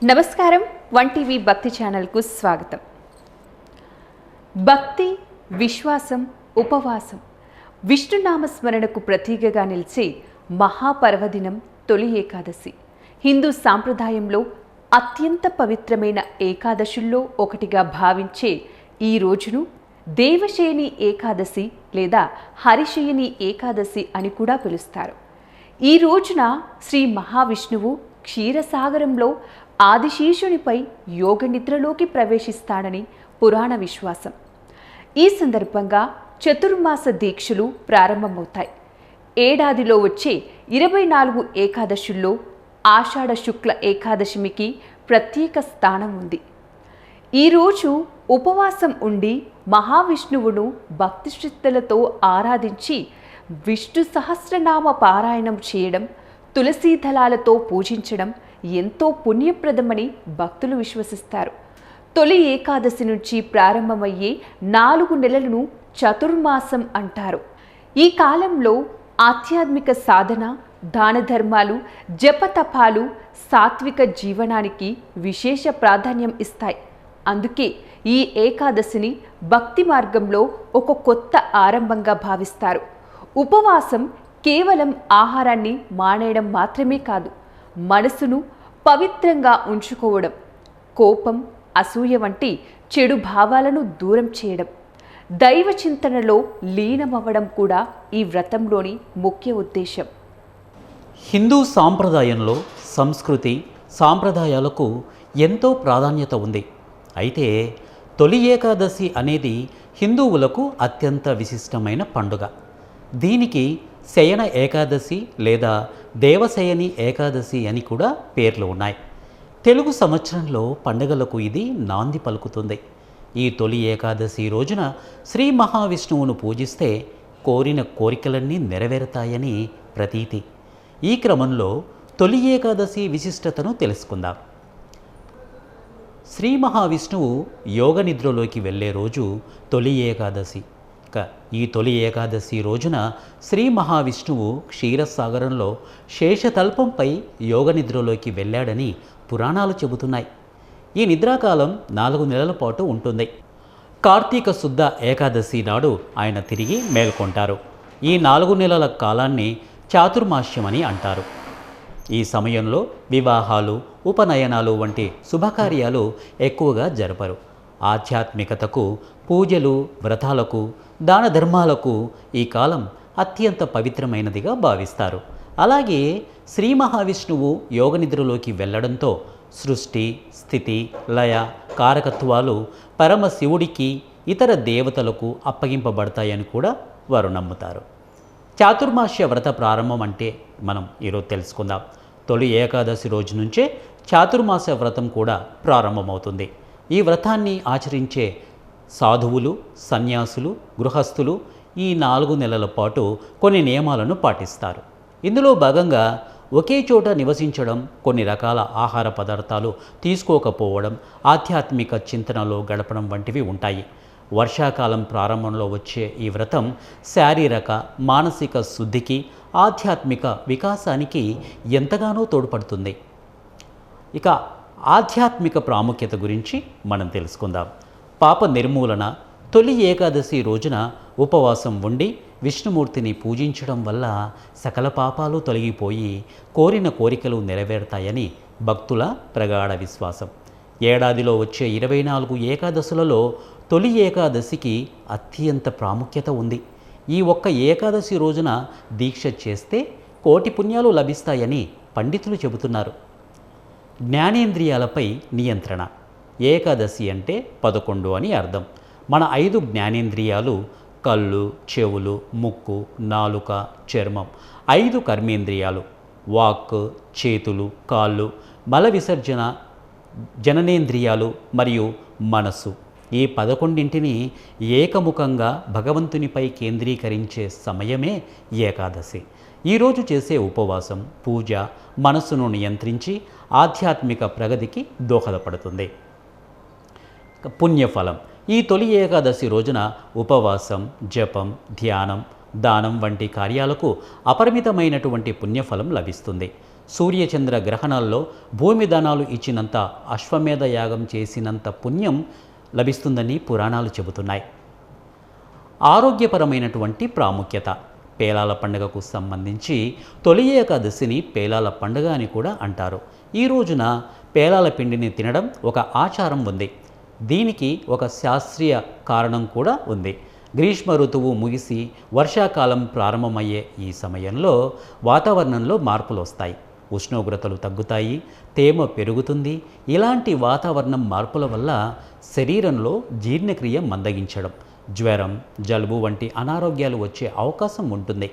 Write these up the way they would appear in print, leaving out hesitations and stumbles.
నమస్కారం one TV భక్తి ఛానల్కు స్వాగతం. భక్తి, విశ్వాసం, ఉపవాసం, విష్ణునామస్మరణకు ప్రతీకగా నిలిచే మహాపర్వదినం తొలి ఏకాదశి. హిందూ సాంప్రదాయంలో అత్యంత పవిత్రమైన ఏకాదశుల్లో ఒకటిగా భావించే ఈ రోజును దేవశయని ఏకాదశి లేదా హరిశయని ఏకాదశి అని కూడా పిలుస్తారు. ఈ రోజున శ్రీ మహావిష్ణువు క్షీరసాగరంలో ఆదిశేషునిపై యోగ నిద్రలోకి ప్రవేశిస్తాడని పురాణ విశ్వాసం. ఈ సందర్భంగా చతుర్మాస దీక్షలు ప్రారంభమవుతాయి. ఏడాదిలో వచ్చే 24 ఏకాదశుల్లో ఆషాఢ శుక్ల ఏకాదశికి ప్రత్యేక స్థానం ఉంది. ఈరోజు ఉపవాసం ఉండి మహావిష్ణువును భక్తి శ్రద్ధలతో ఆరాధించి విష్ణు సహస్రనామ పారాయణం చేయడం, తులసీ దళాలతో పూజించడం ఎంతో పుణ్యప్రదమని భక్తులు విశ్వసిస్తారు. తొలి ఏకాదశి నుంచి ప్రారంభమయ్యే 4 నెలలను చతుర్మాసం అంటారు. ఈ కాలంలో ఆధ్యాత్మిక సాధన, దాన ధర్మాలు, జపతపాలు, సాత్విక జీవనానికి విశేష ప్రాధాన్యం ఇస్తాయి. అందుకే ఈ ఏకాదశిని భక్తి మార్గంలో ఒక కొత్త ఆరంభంగా భావిస్తారు. ఉపవాసం కేవలం ఆహారాన్ని మానేయడం మాత్రమే కాదు, మనసును పవిత్రంగా ఉంచుకోవడం, కోపం, అసూయ వంటి చెడు భావాలను దూరం చేయడం, దైవ చింతనలో లీనమవ్వడం కూడా ఈ వ్రతంలోని ముఖ్య ఉద్దేశం. హిందూ సాంప్రదాయంలో సంస్కృతి, సాంప్రదాయాలకు ఎంతో ప్రాధాన్యత ఉంది. అయితే తొలి ఏకాదశి అనేది హిందువులకు అత్యంత విశిష్టమైన పండుగ. దీనికి శయన ఏకాదశి లేదా దేవశయని ఏకాదశి అని కూడా పేర్లు ఉన్నాయి. తెలుగు సంవత్సరంలో పండుగలకు ఇది నాంది పలుకుతుంది. ఈ తొలి ఏకాదశి రోజున శ్రీ మహావిష్ణువును పూజిస్తే కోరిన కోరికలన్నీ నెరవేరుతాయని ప్రతీతి. ఈ క్రమంలో తొలి ఏకాదశి విశిష్టతను తెలుసుకుందాం. శ్రీ మహావిష్ణువు యోగ నిద్రలోకి వెళ్ళే రోజు తొలి ఏకాదశి. ఈ తొలి ఏకాదశి రోజున శ్రీ మహావిష్ణువు క్షీరసాగరంలో శేషతల్పంపై యోగ నిద్రలోకి వెళ్ళాడని పురాణాలు చెబుతున్నాయి. ఈ నిద్రాకాలం 4 నెలల పాటు ఉంటుంది. కార్తీక శుద్ధ ఏకాదశి నాడు ఆయన తిరిగి మేల్కొంటారు. ఈ 4 నెలల కాలాన్ని చాతుర్మాస్యమని అంటారు. ఈ సమయంలో వివాహాలు, ఉపనయనాలు వంటి శుభకార్యాలు ఎక్కువగా జరపరు. ఆధ్యాత్మికతకు, పూజలు, వ్రతాలకు, దాన ధర్మాలకు ఈ కాలం అత్యంత పవిత్రమైనదిగా భావిస్తారు. అలాగే శ్రీ మహావిష్ణువు యోగనిద్రలోకి వెళ్ళడంతో సృష్టి, స్థితి, లయ, కారకత్వాలు పరమశివుడికి, ఇతర దేవతలకు అప్పగింపబడతాయని కూడా వారు నమ్ముతారు. చాతుర్మాస్య వ్రత ప్రారంభం అంటే మనం ఈరోజు తెలుసుకుందాం. తొలి ఏకాదశి రోజు నుంచే చాతుర్మాస వ్రతం కూడా ప్రారంభమవుతుంది. ఈ వ్రతాన్ని ఆచరించే సాధువులు, సన్యాసులు, గృహస్థులు ఈ 4 నెలల పాటు కొన్ని నియమాలను పాటిస్తారు. ఇందులో భాగంగా ఒకే చోట నివసించడం, కొన్ని రకాల ఆహార పదార్థాలు తీసుకోకపోవడం, ఆధ్యాత్మిక చింతనలో గడపడం వంటివి ఉంటాయి. వర్షాకాలం ప్రారంభంలో వచ్చే ఈ వ్రతం శారీరక, మానసిక శుద్ధికి, ఆధ్యాత్మిక వికాసానికి ఎంతగానో తోడ్పడుతుంది. ఇక ఆధ్యాత్మిక ప్రాముఖ్యత గురించి మనం తెలుసుకుందాం. పాప నిర్మూలన. తొలి ఏకాదశి రోజున ఉపవాసం ఉండి విష్ణుమూర్తిని పూజించడం వల్ల సకల పాపాలు తొలగిపోయి కోరిన కోరికలు నెరవేరుతాయని భక్తుల ప్రగాఢ విశ్వాసం. ఏడాదిలో వచ్చే 24 ఏకాదశులలో తొలి ఏకాదశికి అత్యంత ప్రాముఖ్యత ఉంది. ఈ ఒక్క ఏకాదశి రోజున దీక్ష చేస్తే కోటి పుణ్యాలు లభిస్తాయని పండితులు చెబుతున్నారు. జ్ఞానేంద్రియాలపై నియంత్రణ. ఏకాదశి అంటే 11 అని అర్థం. మన 5 జ్ఞానేంద్రియాలు కళ్ళు, చెవులు, ముక్కు, నాలుక, చర్మం, 5 కర్మేంద్రియాలు వాక్, చేతులు, కాళ్ళు, మల విసర్జన, జననేంద్రియాలు మరియు మనస్సు. ఈ 11ంటిని ఏకముఖంగా భగవంతునిపై కేంద్రీకరించే సమయమే ఏకాదశి. ఈరోజు చేసే ఉపవాసం, పూజ మనస్సును నియంత్రించి ఆధ్యాత్మిక ప్రగతికి దోహదపడుతుంది. పుణ్యఫలం. ఈ తొలి ఏకాదశి రోజున ఉపవాసం, జపం, ధ్యానం, దానం వంటి కార్యాలకు అపరిమితమైనటువంటి పుణ్యఫలం లభిస్తుంది. సూర్యచంద్ర గ్రహణాల్లో భూమి దానాలు ఇచ్చినంత అశ్వమేధ యాగం చేసినంత పుణ్యం లభిస్తుందని పురాణాలు చెబుతున్నాయి. ఆరోగ్యపరమైనటువంటి ప్రాముఖ్యత. పేలాల పండుగకు సంబంధించి తొలి ఏకాదశిని పేలాల పండుగ అని కూడా అంటారు. ఈ రోజున పేలాల పిండిని తినడం ఒక ఆచారం ఉంది. దీనికి ఒక శాస్త్రీయ కారణం కూడా ఉంది. గ్రీష్మ ఋతువు ముగిసి వర్షాకాలం ప్రారంభమయ్యే ఈ సమయంలో వాతావరణంలో మార్పులు వస్తాయి. ఉష్ణోగ్రతలు తగ్గుతాయి, తేమ పెరుగుతుంది. ఇలాంటి వాతావరణం మార్పుల వల్ల శరీరంలో జీర్ణక్రియ మందగించడం, జ్వరం, జలుబు వంటి అనారోగ్యాలు వచ్చే అవకాశం ఉంటుంది.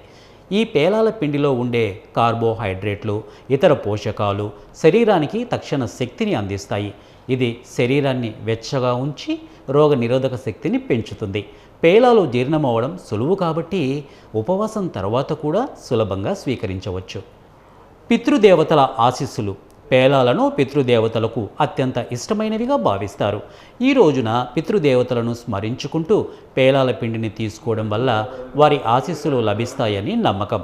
ఈ పేలాల పిండిలో ఉండే కార్బోహైడ్రేట్లు, ఇతర పోషకాలు శరీరానికి తక్షణ శక్తిని అందిస్తాయి. ఇది శరీరాన్ని వెచ్చగా ఉంచి రోగ నిరోధక శక్తిని పెంచుతుంది. పేలాలు జీర్ణమవ్వడం సులువు కాబట్టి ఉపవాసం తర్వాత కూడా సులభంగా స్వీకరించవచ్చు. పితృదేవతల ఆశీస్సులు. పేలాలను పితృదేవతలకు అత్యంత ఇష్టమైనవిగా భావిస్తారు. ఈ రోజున పితృదేవతలను స్మరించుకుంటూ పేలాల పిండిని తీసుకోవడం వల్ల వారి ఆశీస్సులు లభిస్తాయని నమ్మకం.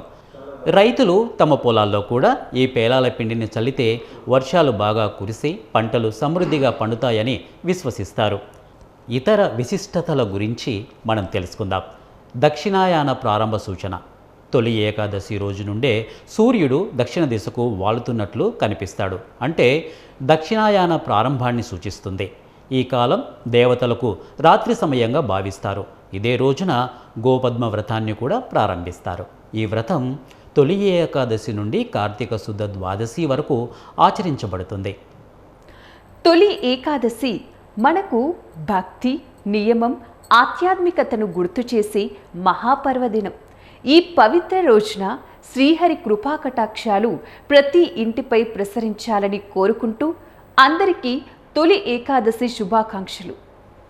రైతులు తమ పొలాల్లో కూడా ఈ పేలాల పిండిని చల్లితే వర్షాలు బాగా కురిసి పంటలు సమృద్ధిగా పండుతాయని విశ్వసిస్తారు. ఇతర విశిష్టతల గురించి మనం తెలుసుకుందాం. దక్షిణాయన ప్రారంభ సూచన. తొలి ఏకాదశి రోజు నుండే సూర్యుడు దక్షిణ దిశకు వాలుతున్నట్లు కనిపిస్తాడు. అంటే దక్షిణాయన ప్రారంభాన్ని సూచిస్తుంది. ఈ కాలం దేవతలకు రాత్రి సమయంగా భావిస్తారు. ఇదే రోజున గోపద్మ వ్రతాన్ని కూడా ప్రారంభిస్తారు. ఈ వ్రతం తొలి ఏకాదశి నుండి కార్తీక శుద్ధ ద్వాదశి వరకు ఆచరించబడుతుంది. తొలి ఏకాదశి మనకు భక్తి, నియమం, ఆధ్యాత్మికతను గుర్తు చేసే మహాపర్వదినం. ఈ పవిత్ర రోజున శ్రీహరి కృపాకటాక్షాలు ప్రతి ఇంటిపై ప్రసరించాలని కోరుకుంటూ అందరికీ తొలి ఏకాదశి శుభాకాంక్షలు.